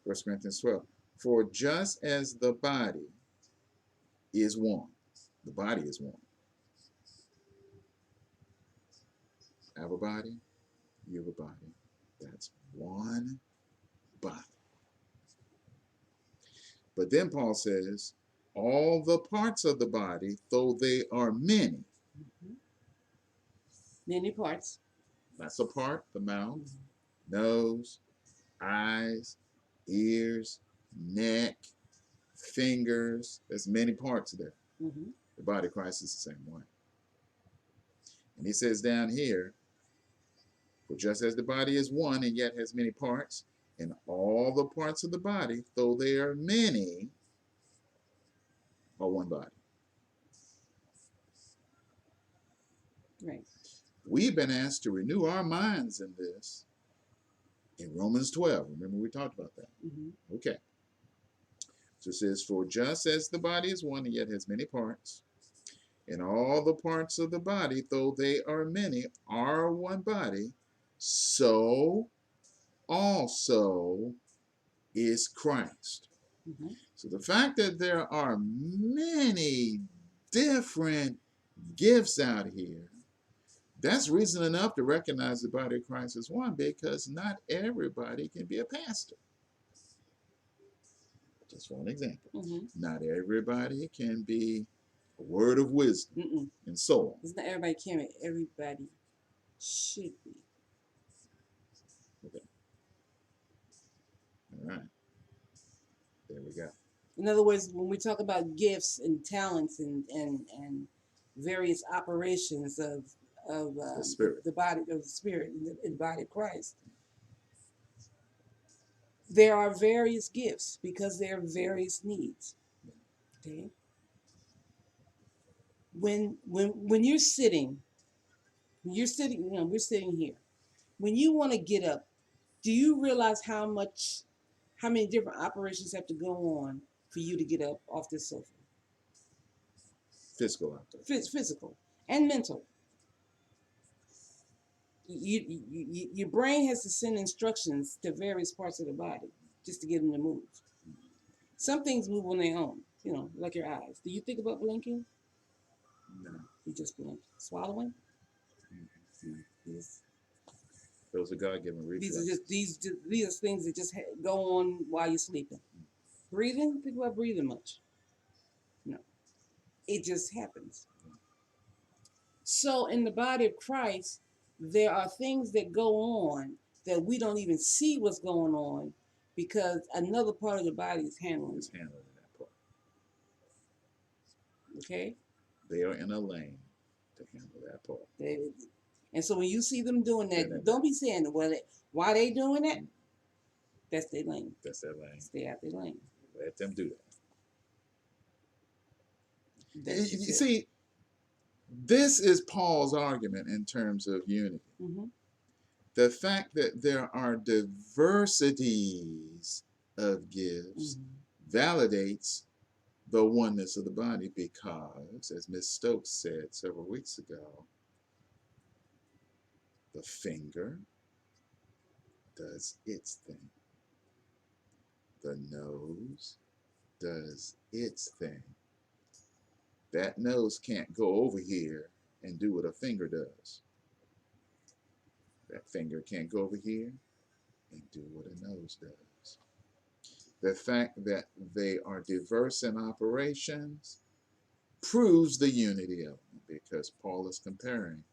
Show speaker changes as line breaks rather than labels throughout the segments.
1 Corinthians 12. For just as the body is one, the body is one. I have a body, you have a body. That's one body. But then Paul says, all the parts of the body, though they are many.
Mm-hmm. Many parts.
That's a part, the mouth, nose, eyes, ears, neck, fingers. There's many parts there.
Mm-hmm.
The body of Christ is the same way. And he says down here, for just as the body is one and yet has many parts, and all the parts of the body, though they are many, are one body.
Right.
We've been asked to renew our minds in this in Romans 12. Remember we talked about that.
Mm-hmm.
Okay. So it says, for just as the body is one and yet has many parts, and all the parts of the body, though they are many, are one body, so also is Christ.
Mm-hmm.
So the fact that there are many different gifts out here, that's reason enough to recognize the body of Christ as one, because not everybody can be a pastor. Just for an example.
Mm-hmm.
Not everybody can be a word of wisdom.
Mm-mm.
And so on.
It's not everybody can, but everybody should be.
Okay. All right. There we go.
In other words, when we talk about gifts and talents and various operations of
The spirit.
the body of the spirit in the body of Christ, there are various gifts because there are various needs. Okay. When you're sitting, we're sitting here. When you want to get up, do you realize how many different operations have to go on for you to get up off this sofa?
Physical out there.
Physical and mental. Your brain has to send instructions to various parts of the body just to get them to move. Some things move on their own, like your eyes. Do you think about blinking?
No.
You just blink. Swallowing?
Mm-hmm.
Yes.
Those are God-given reflexes.
These are things that just go on while you're sleeping. Breathing? Think about breathing much. No, it just happens. So in the body of Christ, there are things that go on that we don't even see what's going on because another part of the body is handling
Is handling that part.
Okay?
They are in a lane to handle that part.
And so when you see them doing that, don't be saying, well, why they doing that? That's their lane.
That's their lane.
Stay out their lane.
Let them do that.
You
see, this is Paul's argument in terms of unity.
Mm-hmm.
The fact that there are diversities of gifts validates the oneness of the body because, as Ms. Stokes said several weeks ago, the finger does its thing. The nose does its thing. That nose can't go over here and do what a finger does. That finger can't go over here and do what a nose does. The fact that they are diverse in operations proves the unity of them because Paul is comparing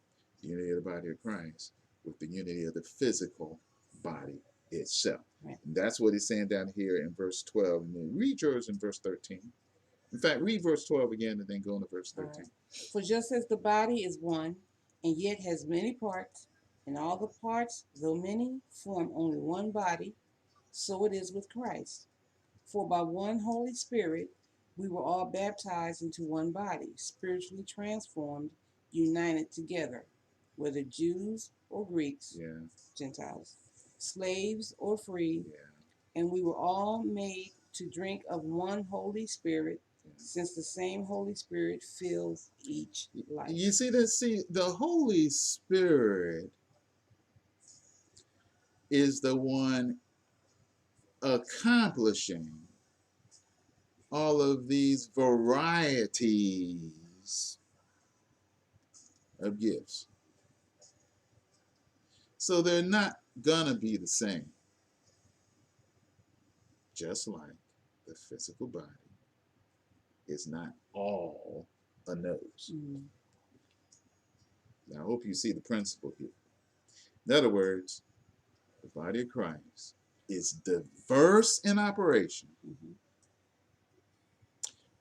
the unity of the body of Christ with the unity of the physical body itself. Right. And that's what he's saying down here in verse 12. And then read yours in verse 13. In fact, read verse 12 again and then go into verse 13.
Right. For just as the body is one and yet has many parts, and all the parts, though many, form only one body, so it is with Christ. For by one Holy Spirit we were all baptized into one body, spiritually transformed, united together, whether Jews or Greeks, Gentiles, slaves or free, and we were all made to drink of one Holy Spirit, since the same Holy Spirit fills each life.
You see that? See, the Holy Spirit is the one accomplishing all of these varieties of gifts. So they're not gonna be the same, just like the physical body is not all a nose.
Mm.
Now, I hope you see the principle here. In other words, the body of Christ is diverse in operation,
Mm-hmm.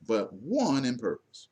but one in purpose.